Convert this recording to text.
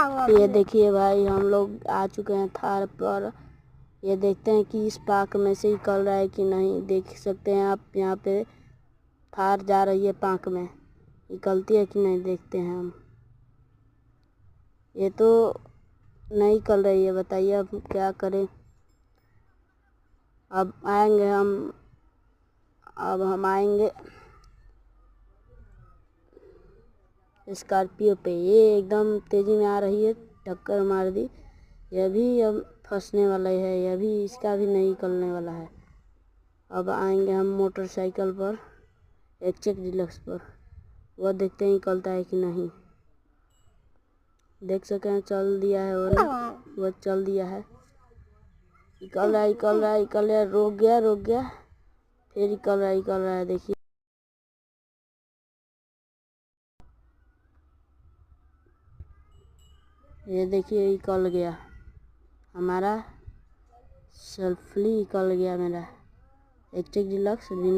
ये देखिए भाई, हम लोग आ चुके हैं थार पर। ये देखते हैं कि इस पार्क में से निकल रहा है कि नहीं। देख सकते हैं आप, यहाँ पे थार जा रही है पार्क में, निकलती है कि नहीं देखते हैं हम। ये तो नहीं निकल रही है, बताइए अब क्या करें। अब आएंगे हम, अब हम आएंगे स्कॉर्पियो पे। ये एकदम तेज़ी में आ रही है, टक्कर मार दी। यह भी अब फंसने वाला है, यह भी, इसका भी नहीं निकलने वाला है। अब आएंगे हम मोटरसाइकिल पर, एचएक डिलक्स पर। वह देखते हैं निकलता है कि नहीं। देख सके हैं चल दिया है वह चल दिया है। निकल रहा है, निकल रहा है, निकल रहा है। रुक गया, रुक गया, फिर निकल रहा है, निकल रहा है। देखिए ये देखिए, निकल गया हमारा, सेल्फली निकल गया मेरा एचएक डिलक्स।